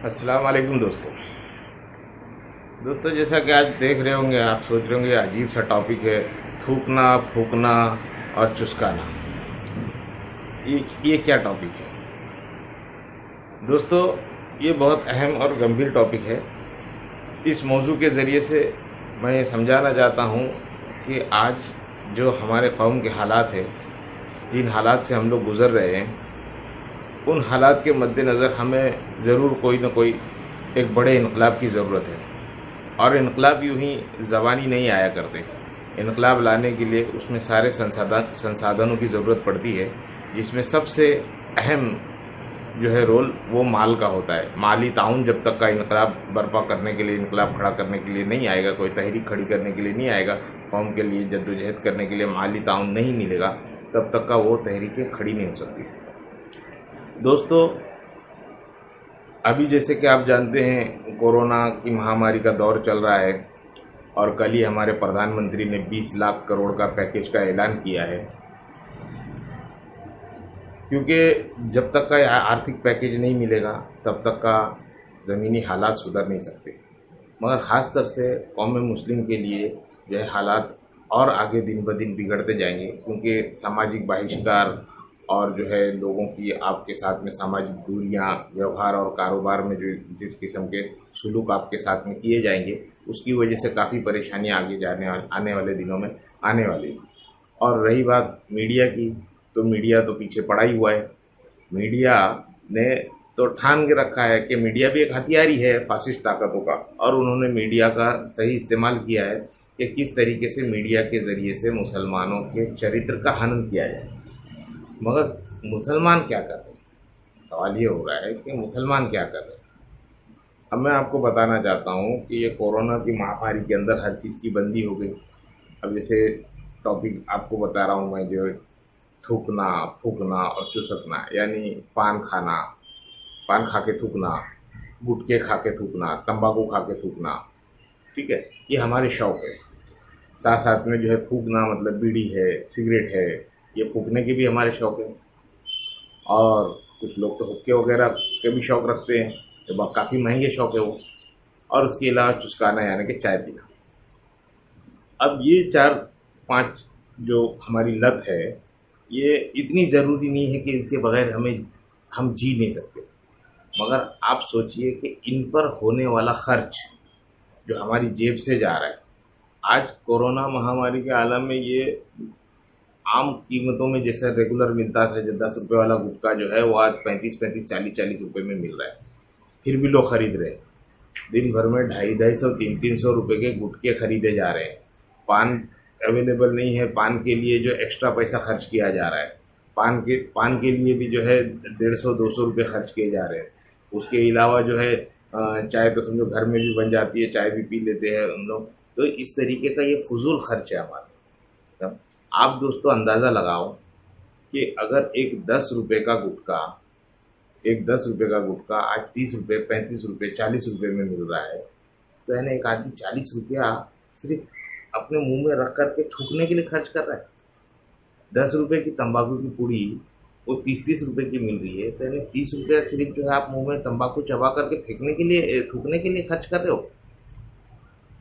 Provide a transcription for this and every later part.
अस्सलाम वालेकुम दोस्तों जैसा कि आज देख रहे होंगे, आप सोच रहे होंगे अजीब सा टॉपिक है, थूकना, फूकना और चुस्काना। ये क्या टॉपिक है दोस्तों? ये बहुत अहम और गंभीर टॉपिक है। इस मौजू के ज़रिए से मैं ये समझाना चाहता हूँ कि आज जो हमारे कौम के हालात हैं, जिन हालात से हम लोग गुज़र रहे हैं, उन हालात के मद्देनज़र हमें ज़रूर कोई ना कोई एक बड़े इनकलाब की ज़रूरत है। और इनकलाब यूं ही ज़बानी नहीं आया करते। इनकलाब लाने के लिए उसमें सारे संसाधनों की ज़रूरत पड़ती है, जिसमें सबसे अहम जो है रोल वो माल का होता है। माली ताउन जब तक का इनकलाब बर्पा करने के लिए, इनकलाब खड़ा करने के लिए नहीं आएगा, कोई तहरीक खड़ी करने के लिए नहीं आएगा, कौम के लिए जद्दोजहद करने के लिए माली ताउन नहीं मिलेगा, तब तक का वो तहरीकें खड़ी नहीं हो सकती। दोस्तों, अभी जैसे कि आप जानते हैं, कोरोना की महामारी का दौर चल रहा है और कल ही हमारे प्रधानमंत्री ने 20 लाख करोड़ का पैकेज का ऐलान किया है। क्योंकि जब तक का आर्थिक पैकेज नहीं मिलेगा तब तक का ज़मीनी हालात सुधर नहीं सकते। मगर ख़ास तौर से कौम मुस्लिम के लिए जो है हालात और आगे दिन ब दिन बिगड़ते जाएंगे, क्योंकि सामाजिक बहिष्कार और जो है लोगों की आपके साथ में सामाजिक दूरियां, व्यवहार और कारोबार में जो जिस किस्म के सुलूक आपके साथ में किए जाएंगे, उसकी वजह से काफ़ी परेशानियां आगे आने वाले दिनों में आने वाली। और रही बात मीडिया की, तो मीडिया तो पीछे पड़ा ही हुआ है। मीडिया ने तो ठान के रखा है कि मीडिया भी एक हथियार ही है फासिस्ट ताकतों का, और उन्होंने मीडिया का सही इस्तेमाल किया है कि किस तरीके से मीडिया के ज़रिए से मुसलमानों के चरित्र का हनन किया जाए। मगर मुसलमान क्या कर रहे हैं? सवाल ये हो रहा है कि मुसलमान क्या कर रहे हैं। अब मैं आपको बताना चाहता हूँ कि ये कोरोना की महामारी के अंदर हर चीज़ की बंदी हो गई। अब जैसे टॉपिक आपको बता रहा हूँ मैं, जो थूकना, फूकना और चुसकना, यानी पान खाना, पान खा के थूकना, गुटखे खा के थूकना, तंबाकू खा के थूकना, ठीक है, ये हमारे शौक़ है। साथ साथ में जो है फूकना मतलब बीड़ी है, सिगरेट है, ये फूकने के भी हमारे शौक़ हैं। और कुछ लोग तो हुक्के वगैरह के भी शौक़ रखते हैं, तो काफ़ी महंगे शौक़ है वो। और उसके अलावा चुस्काना यानी कि चाय पीना। अब ये 4-5 जो हमारी लत है, ये इतनी ज़रूरी नहीं है कि इसके बगैर हम जी नहीं सकते। मगर आप सोचिए कि इन पर होने वाला खर्च जो हमारी जेब से जा रहा है, आज कोरोना महामारी के आलम में ये आम कीमतों में जैसे रेगुलर मिलता था, जो 10 रुपये वाला गुटखा जो है वो आज 35-35, 40-40 रुपये में मिल रहा है। फिर भी लोग खरीद रहे हैं। दिन भर में 250-250, 300-300 रुपये के गुटखे खरीदे जा रहे हैं। पान अवेलेबल नहीं है, पान के लिए जो एक्स्ट्रा पैसा खर्च किया जा रहा है, पान के लिए भी जो है 150-200 रुपये खर्च किए जा रहे हैं। उसके अलावा जो है चाय तो समझो घर में भी बन जाती है, चाय भी पी लेते हैं हम लोग। तो इस तरीके का ये फजूल खर्च है हमारा। तब आप दोस्तों अंदाज़ा लगाओ कि अगर एक 10 रुपये का गुटखा आज 30 रुपये, 35 रुपये, 40 रुपये में मिल रहा है, तो यानी एक आदमी 40 रुपया सिर्फ अपने मुंह में रख करके थूकने के लिए खर्च कर रहा है। 10 रुपये की तंबाकू की पुड़ी वो 30-30 रुपये की मिल रही है, तो यानी 30 रुपया सिर्फ जो है आप मुंह में तंबाकू चबा करके फेंकने के लिए, थूकने के लिए खर्च कर रहे हो।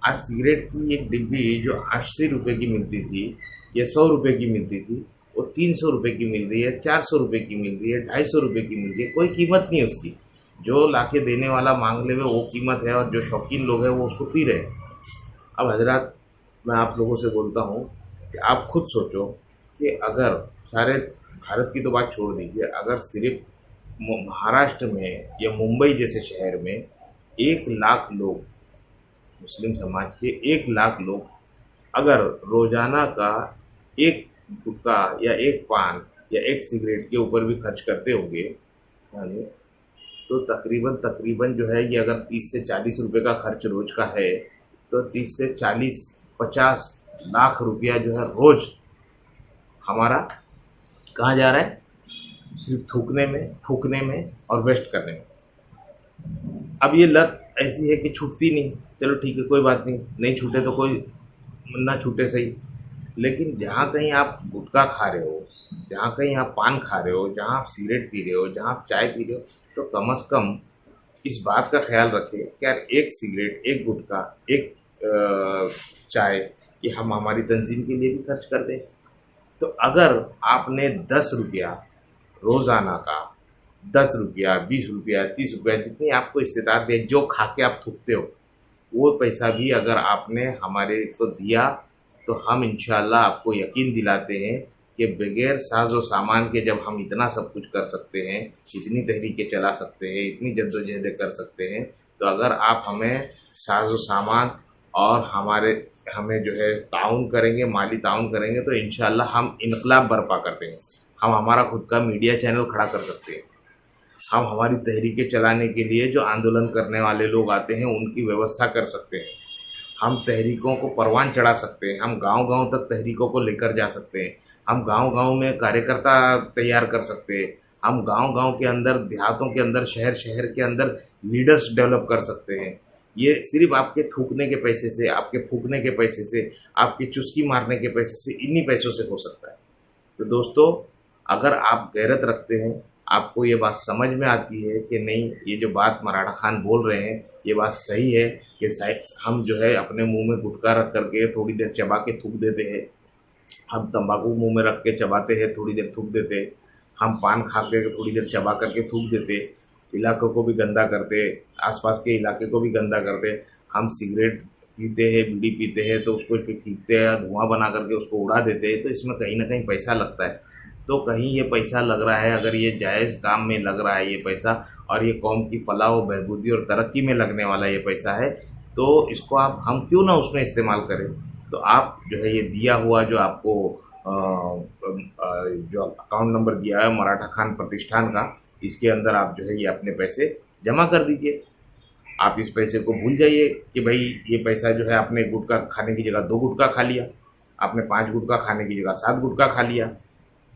आज सिगरेट की एक डिब्बी जो 80 रुपये की मिलती थी या 100 रुपये की मिलती थी, वो 300 रुपये की मिल रही है, 400 रुपये की मिल रही है, 250 रुपये की मिल रही है। कोई कीमत नहीं है उसकी। जो लाके देने वाला मांग ले वो कीमत है, और जो शौकीन लोग हैं वो उसको पी रहे हैं। अब हजरात, मैं आप लोगों से बोलता हूँ कि आप खुद सोचो कि अगर सारे भारत की तो बात छोड़ दीजिए, अगर सिर्फ महाराष्ट्र में या मुंबई जैसे शहर में 1 लाख लोग, मुस्लिम समाज के 1 लाख लोग अगर रोज़ाना का एक गुटखा या एक पान या एक सिगरेट के ऊपर भी खर्च करते होंगे, यानी तो तकरीबन जो है ये अगर 30 से 40 रुपये का खर्च रोज़ का है, तो 30 से 40-50 लाख रुपया जो है रोज़ हमारा कहाँ जा रहा है? सिर्फ थूकने में, फूकने में और वेस्ट करने में। अब ये लत ऐसी है कि छूटती नहीं। चलो ठीक है, कोई बात नहीं छूटे तो कोई ना छूटे सही। लेकिन जहाँ कहीं आप गुटखा खा रहे हो, जहाँ कहीं आप पान खा रहे हो, जहाँ आप सिगरेट पी रहे हो, जहाँ आप चाय पी रहे हो, तो कम से कम इस बात का ख्याल रखें कि यार एक सिगरेट, एक गुटखा, एक चाय ये हम हमारी तंजीम के लिए भी खर्च कर दें। तो अगर आपने 10 रुपया रोज़ाना का, 10 रुपया, 20 रुपया, 30 रुपया जितनी आपको इस्तेताअत है, जो खा के आप थूकते हो, वो पैसा भी अगर आपने हमारे को दिया तो हम इंशाअल्लाह आपको यकीन दिलाते हैं कि बगैर साज़ो सामान के जब हम इतना सब कुछ कर सकते हैं, इतनी तहरीकें चला सकते हैं, इतनी जद्दोजहदें कर सकते हैं, तो अगर आप हमें साज़ो सामान और हमें जो है ताउन करेंगे, माली ताउन करेंगे, तो इंशाअल्लाह हम इनकलाब बर्पा कर देंगे। हम हमारा खुद का मीडिया चैनल खड़ा कर सकते हैं। हम हमारी तहरीकें चलाने के लिए जो आंदोलन करने वाले लोग आते हैं उनकी व्यवस्था कर सकते हैं। हम तहरीकों को परवान चढ़ा सकते हैं। हम गांव-गांव तक तहरीकों को लेकर जा सकते हैं। हम गांव-गांव में कार्यकर्ता तैयार कर सकते हैं। हम गांव-गांव के अंदर, देहातों के अंदर, शहर-शहर के अंदर लीडर्स डेवलप कर सकते हैं। ये सिर्फ आपके थूकने के पैसे से, आपके फूकने के पैसे से, आपके चुस्की मारने के पैसे से, इन्हीं पैसों से हो सकता है। तो दोस्तों, अगर आप गैरत रखते हैं, आपको ये बात समझ में आती है कि नहीं, ये जो बात मराठा खान बोल रहे हैं ये बात सही है कि शायद हम जो है अपने मुंह में गुटखा रख करके थोड़ी देर चबा के थूक देते हैं, हम तंबाकू मुंह में रख के चबाते हैं, थोड़ी देर थूक देते, हम पान खा के थोड़ी देर चबा करके थूक देते, इलाकों को भी गंदा करते, आसपास के इलाके को भी गंदा करते। हम सिगरेट पीते हैं, बीड़ी पीते हैं तो उसको फीकते हैं, धुआं बना करके उसको उड़ा देते हैं, तो इसमें कहीं ना कहीं पैसा लगता है। तो कहीं ये पैसा लग रहा है, अगर ये जायज़ काम में लग रहा है ये पैसा, और ये कौम की फलाह व बहबूदी और तरक्की में लगने वाला ये पैसा है, तो इसको हम क्यों ना उसमें इस्तेमाल करें। तो आप जो है ये दिया हुआ जो आपको जो अकाउंट नंबर दिया है मराठा खान प्रतिष्ठान का, इसके अंदर आप जो है ये अपने पैसे जमा कर दीजिए। आप इस पैसे को भूल जाइए कि भाई ये पैसा जो है आपने गुटखा खाने की जगह 2 गुटखा खा लिया, आपने 5 गुटखा खाने की जगह 7 गुटखा खा लिया।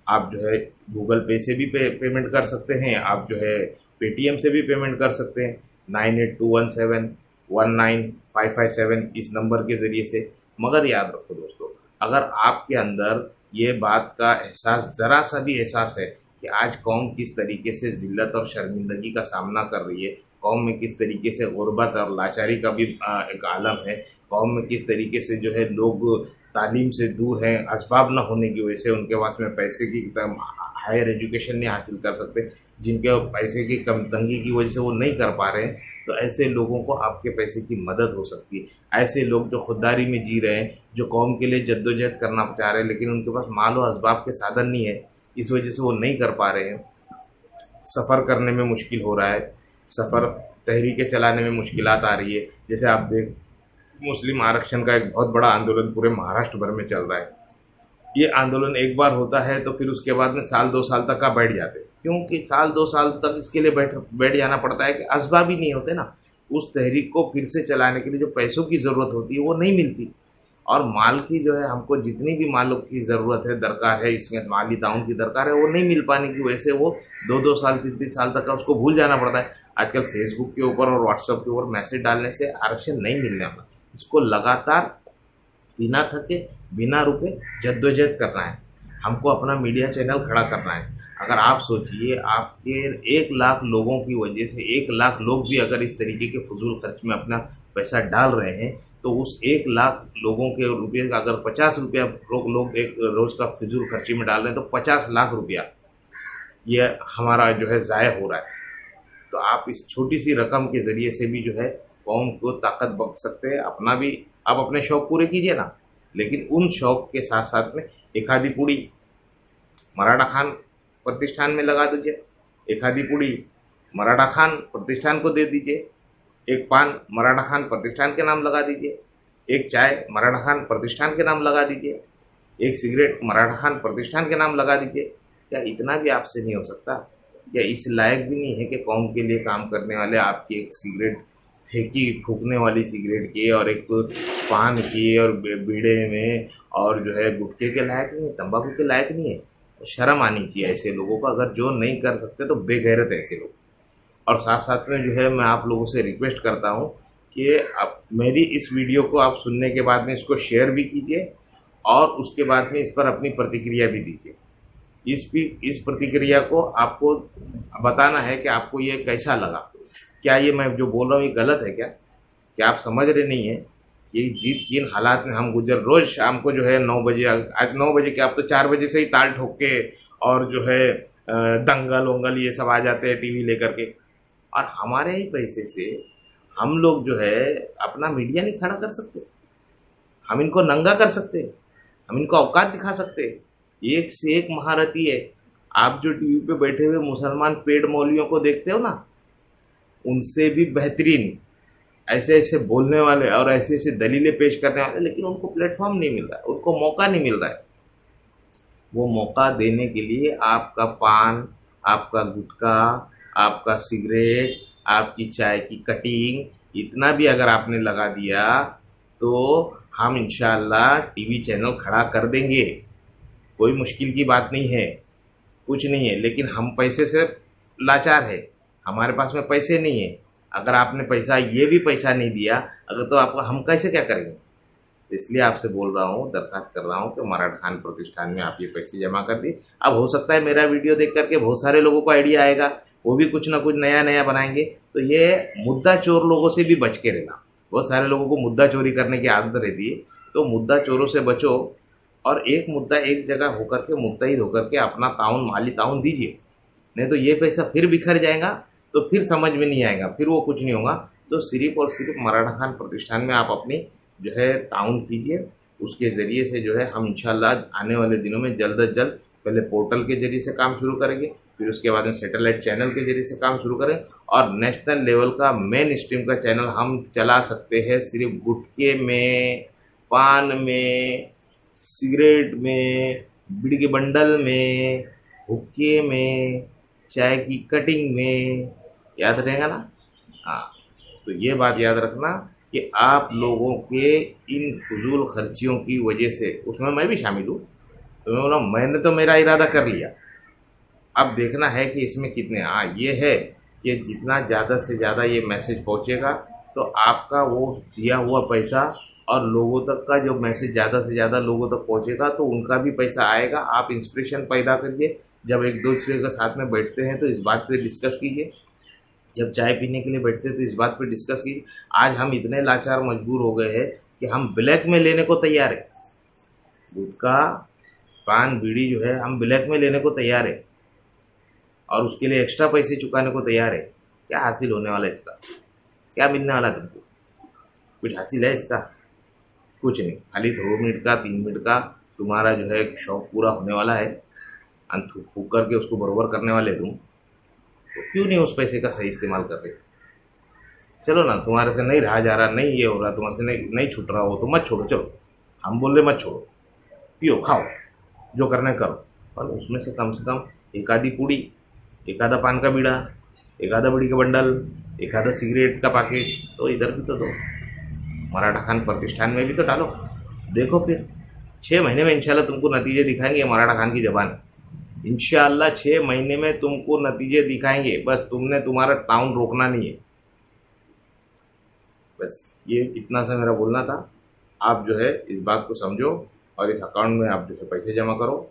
आप जो है गूगल पे से भी पेमेंट कर सकते हैं, आप जो है पेटीएम से भी पेमेंट कर सकते हैं 9821719557 इस नंबर के ज़रिए से। मगर याद रखो दोस्तों, अगर आपके अंदर ये बात का एहसास, ज़रा सा भी एहसास है कि आज कौम किस तरीके से ज़िल्लत और शर्मिंदगी का सामना कर रही है, कौम में किस तरीके से गुर्बत और लाचारी का भी एक आलम है, कौम में किस तरीके से जो है लोग तालीम से दूर हैं, असबाब न होने की वजह से उनके पास में पैसे की हायर एजुकेशन नहीं हासिल कर सकते, जिनके पैसे की कम तंगी की वजह से वो नहीं कर पा रहे हैं, तो ऐसे लोगों को आपके पैसे की मदद हो सकती है। ऐसे लोग जो खुददारी में जी रहे हैं, जो कौम के लिए जद्दोजहद करना चाह रहे हैं, लेकिन उनके पास माल और असबाब के साधन नहीं है, इस वजह से वो नहीं कर पा रहे हैं, सफ़र करने में मुश्किल हो रहा है, सफ़र तहरीकें चलाने में मुश्किलात आ रही है। जैसे आप देख, मुस्लिम आरक्षण का एक बहुत बड़ा आंदोलन पूरे महाराष्ट्र भर में चल रहा है। ये आंदोलन एक बार होता है तो फिर उसके बाद में साल 2 साल तक का बैठ जाते हैं, क्योंकि साल 2 साल तक इसके लिए बैठ जाना पड़ता है कि असबाब ही नहीं होते ना, उस तहरीक को फिर से चलाने के लिए जो पैसों की ज़रूरत होती है वो नहीं मिलती, और माल की जो है हमको जितनी भी मालों की ज़रूरत है, दरकार है, इसमें माली ताउन की दरकार है, वो नहीं मिल पाने की वजह से वो 2-2 साल 3-3 साल तक का उसको भूल जाना पड़ता है। आजकल फेसबुक के ऊपर और व्हाट्सएप के ऊपर मैसेज डालने से आरक्षण नहीं मिलने वाला, इसको लगातार बिना थके, बिना रुके जद्दोजहद करना है, हमको अपना मीडिया चैनल खड़ा करना है। अगर आप सोचिए, आपके 1 लाख लोगों की वजह से 1 लाख लोग भी अगर इस तरीके के फजूल खर्च में अपना पैसा डाल रहे हैं, तो उस 1 लाख लोगों के रुपये का अगर 50 रुपया लोग एक रोज़ का फजूल खर्ची में डाल रहे हैं, तो 50 लाख रुपया ये हमारा जो है ज़ाय हो रहा है। तो आप इस छोटी सी रकम के ज़रिए से भी जो है कौम को ताकत बख्श सकते हैं। अपना भी आप अपने शौक़ पूरे कीजिए ना, लेकिन उन शौक़ के साथ साथ में एक आधी पूड़ी मराठा खान प्रतिष्ठान में लगा दीजिए, एक आधी पूड़ी मराठा खान प्रतिष्ठान को दे दीजिए, एक पान मराठा खान प्रतिष्ठान के नाम लगा दीजिए, एक चाय मराठा खान प्रतिष्ठान के नाम लगा दीजिए, एक सिगरेट मराठा खान प्रतिष्ठान के नाम लगा दीजिए। क्या इतना भी आपसे नहीं हो सकता? क्या इस लायक भी नहीं है कि कौम के लिए काम करने वाले आपकी एक सिगरेट फेंकी, फूकने वाली सिगरेट की और एक पान की और बीड़े में और जो है गुटखे के लायक नहीं है, तंबाकू के लायक नहीं है? तो शर्म आनी चाहिए ऐसे लोगों को, अगर जो नहीं कर सकते तो बेगैरत है ऐसे लोग। और साथ साथ में जो है मैं आप लोगों से रिक्वेस्ट करता हूँ कि आप मेरी इस वीडियो को आप सुनने के बाद में इसको शेयर भी कीजिए, और उसके बाद में इस पर अपनी प्रतिक्रिया भी दीजिए। इस प्रतिक्रिया को आपको बताना है कि आपको ये कैसा लगा। क्या ये मैं जो बोल रहा हूँ ये गलत है क्या आप समझ रहे नहीं है कि जिन हालात में हम गुजर, रोज़ शाम को जो है 9 बजे, आज 9 बजे क्या, अब तो 4 बजे से ही ताल ठोक के और जो है दंगल वंगल ये सब आ जाते हैं टीवी लेकर के, और हमारे ही पैसे से हम लोग जो है अपना मीडिया नहीं खड़ा कर सकते, हम इनको नंगा कर सकते, हम इनको औकात दिखा सकते। एक से एक महारथी है। आप जो टीवी पे बैठे हुए मुसलमान पेड़ मौलवियों को देखते हो ना, उनसे भी बेहतरीन ऐसे ऐसे बोलने वाले और ऐसे ऐसे दलीलें पेश करने वाले, लेकिन उनको प्लेटफॉर्म नहीं मिल रहा है, उनको मौका नहीं मिल रहा है। वो मौका देने के लिए आपका पान, आपका गुटखा, आपका सिगरेट, आपकी चाय की कटिंग, इतना भी अगर आपने लगा दिया तो हम इंशाअल्लाह टीवी चैनल खड़ा कर देंगे। कोई मुश्किल की बात नहीं है, कुछ नहीं है, लेकिन हम पैसे से लाचार है, हमारे पास में पैसे नहीं है। अगर आपने पैसा, ये भी पैसा नहीं दिया अगर, तो आपको हम कैसे क्या करेंगे? इसलिए आपसे बोल रहा हूँ, दरखास्त कर रहा हूँ कि मराठा खान प्रतिष्ठान में आप ये पैसे जमा कर दिए। अब हो सकता है मेरा वीडियो देख करके बहुत सारे लोगों को आइडिया आएगा, वो भी कुछ ना कुछ नया नया बनाएंगे। तो ये मुद्दा चोर लोगों से भी बच के रहना। बहुत सारे लोगों को मुद्दा चोरी करने की आदत रहती है, तो मुद्दा चोरों से बचो और एक मुद्दा एक जगह होकर के मुत्तहिद होकर के अपना ताउन, माली ताउन दीजिए। नहीं तो ये पैसा फिर बिखर जाएगा, तो फिर समझ में नहीं आएगा, फिर वो कुछ नहीं होगा। तो सिर्फ और सिर्फ मराठा खान प्रतिष्ठान में आप अपनी जो है ताउन कीजिए, उसके ज़रिए से जो है हम इंशाल्लाह आने वाले दिनों में जल्द अज जल्द पहले पोर्टल के ज़रिए से काम शुरू करेंगे, फिर उसके बाद में सैटेलाइट चैनल के ज़रिए से काम शुरू करें, और नेशनल लेवल का मेन स्ट्रीम का चैनल हम चला सकते हैं सिर्फ गुटखे में, पान में, सिगरेट में, बीड़ी के बंडल में, हुक्के में, चाय की कटिंग में। याद रहेगा ना? हाँ, तो ये बात याद रखना कि आप लोगों के इन फजूल खर्चियों की वजह से, उसमें मैं भी शामिल हूँ, तो मैं बोला मैंने तो मेरा इरादा कर लिया, अब देखना है कि इसमें कितने। हाँ, ये है कि जितना ज़्यादा से ज़्यादा ये मैसेज पहुँचेगा तो आपका वो दिया हुआ पैसा और लोगों तक का जो मैसेज ज़्यादा से ज़्यादा लोगों तक पहुँचेगा तो उनका भी पैसा आएगा। आप इंस्पिरेशन पैदा करिए, जब एक दूसरे के साथ में बैठते हैं तो इस बात पे डिस्कस कीजिए, जब चाय पीने के लिए बैठते हैं तो इस बात पे डिस्कस कीजिए। आज हम इतने लाचार मजबूर हो गए हैं कि हम ब्लैक में लेने को तैयार है, गुटखा, पान, बीड़ी जो है हम ब्लैक में लेने को तैयार है, और उसके लिए एक्स्ट्रा पैसे चुकाने को तैयार है। क्या हासिल होने वाला है इसका? क्या मिलने वाला है तुमको? कुछ हासिल है इसका? कुछ नहीं, खाली 2 मिनट का 3 मिनट का तुम्हारा जो है शौक पूरा होने वाला है, थूक फूक करके उसको बरोबर करने वाले तुम। तो क्यों नहीं उस पैसे का सही इस्तेमाल कर रहे? चलो ना, तुम्हारे से नहीं रहा जा रहा, नहीं ये हो रहा, तुम्हारे से नहीं छूट रहा हो तो मत छोड़ो। चलो, हम बोल रहे मत छोड़ो, पियो, खाओ, जो करना करो, पर उसमें से कम एक आधी पूड़ी, एक आधा पान का बीड़ा, एक आधा बीड़ी का बंडल, एक आधा सिगरेट का पैकेट तो इधर भी तो दो, मराठा खान प्रतिष्ठान में भी तो डालो। देखो फिर 6 महीने में इंशाल्लाह तुमको नतीजे दिखाएंगे मराठा खान की ज़बान। इंशाअल्लाह 6 महीने में तुमको नतीजे दिखाएंगे, बस तुमने तुम्हारा टाउन रोकना नहीं है। बस ये इतना सा मेरा बोलना था। आप जो है इस बात को समझो और इस अकाउंट में आप जो है पैसे जमा करो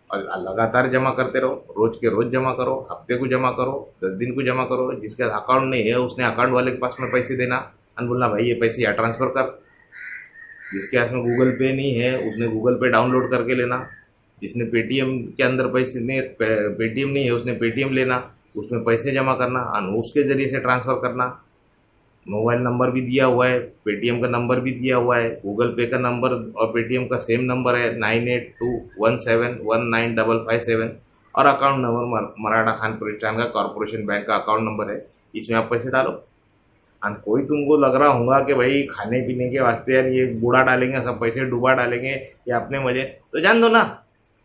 और लगातार जमा करते रहो, रोज़ के रोज़ जमा करो, हफ्ते को जमा करो, 10 दिन को जमा करो। जिसके अकाउंट नहीं है उसने अकाउंट वाले के पास में पैसे देना और बोलना भाई ये पैसे यहाँ ट्रांसफ़र कर। जिसके पास में गूगल पे नहीं है उसने गूगल पे डाउनलोड करके लेना। जिसने पेटीएम के अंदर पैसे में पेटीएम नहीं है उसने पेटीएम लेना, उसमें पैसे जमा करना और उसके ज़रिए से ट्रांसफ़र करना। मोबाइल नंबर भी दिया हुआ है, पेटीएम का नंबर भी दिया हुआ है, गूगल पे का नंबर और पेटीएम का सेम नंबर है 9821719557 और अकाउंट नंबर मराठा खान प्रतिष्ठान का कॉरपोरेशन बैंक का अकाउंट नंबर है। इसमें आप पैसे डालो। और कोई तुमको लग रहा होगा कि भाई खाने पीने के वास्ते यार ये बूढ़ा डालेंगे, सब पैसे डूबा डालेंगे या अपने मजे, तो जान दो ना,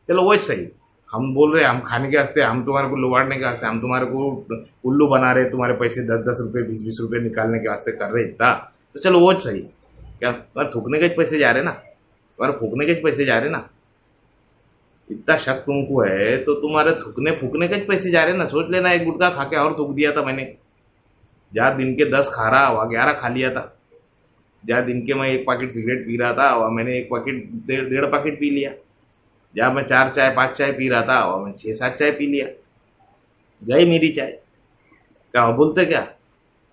चलो वही सही। हम बोल रहे हैं हम खाने के वास्ते, हम तुम्हारे को लुबाड़ने के वास्ते, हम तुम्हारे को उल्लू बना रहे, तुम्हारे पैसे 10-10 रुपये 20-20 रुपये निकालने के वास्ते कर रहे इतना, तो चलो वो सही। क्या तुम्हारे थूकने के पैसे जा रहे ना, तुम्हारे फूकने के पैसे जा रहे ना, इतना शक तुमको है तो तुम्हारे थूकने फूकने के पैसे जा रहे ना। सोच लेना, एक गुटखा खा के और थूक दिया था मैंने, जहाँ दिन के 10 खा रहा वहाँ 11 खा लिया था। जहाँ दिन के मैं 1 पैकेट सिगरेट पी रहा था वहाँ मैंने 1 पैकेट 1.5 पैकेट पी लिया। जहाँ मैं 4 चाय 5 चाय पी रहा था वहाँ मैं 6-7 चाय पी लिया। गई मेरी चाय, क्या बोलते क्या?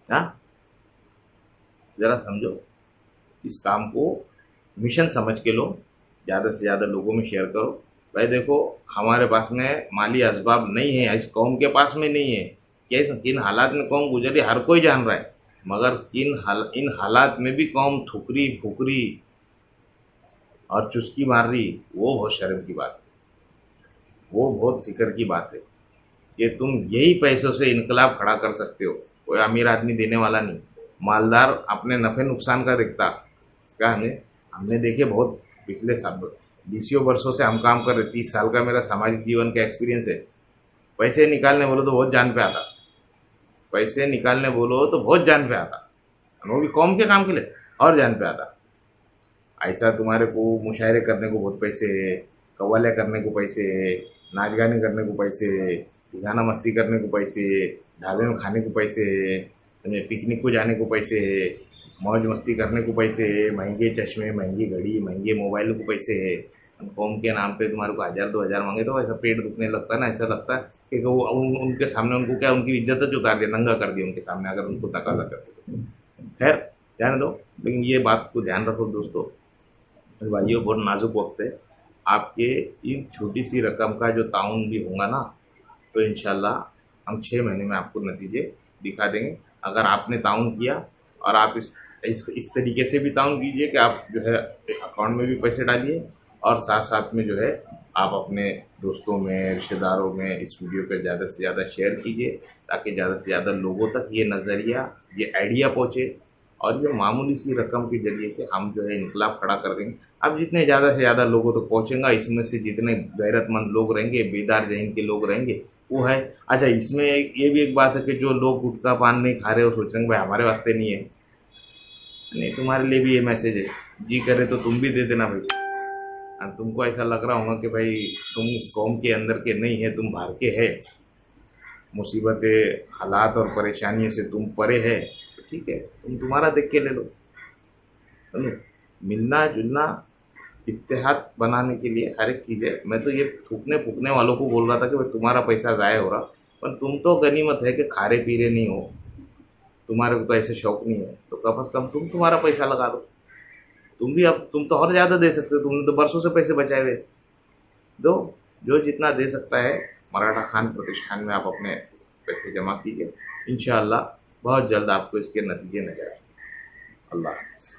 हाँ, ज़रा समझो, इस काम को मिशन समझ के लो, ज़्यादा से ज़्यादा लोगों में शेयर करो। भाई देखो, हमारे पास में माली असबाब नहीं है, इस कौम के पास में नहीं है। क्या किन हालात में कौम गुजरी हर कोई जान रहा है, मगर इन हालात में भी कौम ठुकरी फुकरी और चुस्की मार रही, वो बहुत शर्म की बात है, वो बहुत फिक्र की बात है कि तुम यही पैसों से इनकलाब खड़ा कर सकते हो। कोई अमीर आदमी देने वाला नहीं, मालदार अपने नफ़े नुकसान का देखता। क्या हमने देखे बहुत, पिछले साल 20 वर्षों से हम काम कर रहे, 30 साल का मेरा सामाजिक जीवन का एक्सपीरियंस है। पैसे निकालने बोलो तो बहुत जान पे आता, पैसे निकालने बोलो तो बहुत जान पे आता, और वो भी कौम के काम के लिए और जान पे आता। ऐसा तुम्हारे को मुशायरे करने को बहुत पैसे है, कव्वालियाँ करने को पैसे है, नाच गाने करने को पैसे है, ठिकाना मस्ती करने को पैसे है, ढाबे में खाने को पैसे है, तुम्हें पिकनिक को जाने को पैसे है, मौज मस्ती करने को पैसे है, महंगे चश्मे, महंगी घड़ी, महंगे मोबाइल को पैसे है। हम कौम के नाम पे तुम्हारे को 1000 2000 मांगे तो ऐसा पेट दुखने लगता है ना, ऐसा लगता है कि वो उनके सामने उनको क्या, उनकी इज्जत च उतार दिया, नंगा कर दिया उनके सामने अगर उनको तकाजा करते तो। खैर, जाने दो, लेकिन ये बात को ध्यान रखो दोस्तों, मेरे भाइयों, बहुत नाजुक वक्त है। आपके इन छोटी सी रकम का जो ताउन भी होगा ना, तो इंशाल्लाह हम 6 महीने में आपको नतीजे दिखा देंगे। अगर आपने ताउन किया और आप इस तरीके से भी ताउन कीजिए कि आप जो है अकाउंट में भी पैसे डालिए, और साथ साथ में जो है आप अपने दोस्तों में, रिश्तेदारों में इस वीडियो को ज़्यादा से ज़्यादा शेयर कीजिए, ताकि ज़्यादा से ज़्यादा लोगों तक ये नज़रिया, ये आइडिया पहुँचे, और ये मामूली सी रकम के ज़रिए से हम जो है इनकलाब खड़ा कर देंगे। अब जितने ज़्यादा से ज़्यादा लोगों तक पहुँचेगा, इसमें से जितने गैरतमंद लोग रहेंगे, बेदार ज़हन के लोग रहेंगे, वो है। अच्छा, इसमें ये भी एक बात है कि जो लोग गुटखा पान नहीं खा रहे हो, सोच रहे हैं भाई हमारे वास्ते नहीं है, नहीं, तुम्हारे लिए भी ये मैसेज है, जी करे तो तुम भी दे देना भाई। तुमको ऐसा लग रहा होगा कि भाई तुम इस कौम के अंदर के नहीं है, तुम बाहर के है, मुसीबतें, हालात और परेशानियों से तुम परे है, तो ठीक है, तुम तुम्हारा देख के ले लो। समझो, मिलना जुलना, इत्तेहाद बनाने के लिए हर एक चीज़ है। मैं तो ये थूकने फूकने वालों को बोल रहा था कि भाई तुम्हारा पैसा ज़ाया हो रहा, पर तुम तो गनीमत है कि खारे पीरे नहीं हो, तुम्हारे को तो ऐसे शौक नहीं है, तो कम से कम तुम तुम्हारा पैसा लगा दो। तुम भी, अब तुम तो और ज़्यादा दे सकते हो, तुमने तो बरसों से पैसे बचाए हुए, दो, जो जितना दे सकता है। मराठा खान प्रतिष्ठान में आप अपने पैसे जमा कीजिए, इंशाअल्लाह बहुत जल्द आपको इसके नतीजे नजर आएंगे। अल्लाह हाफ़िज़।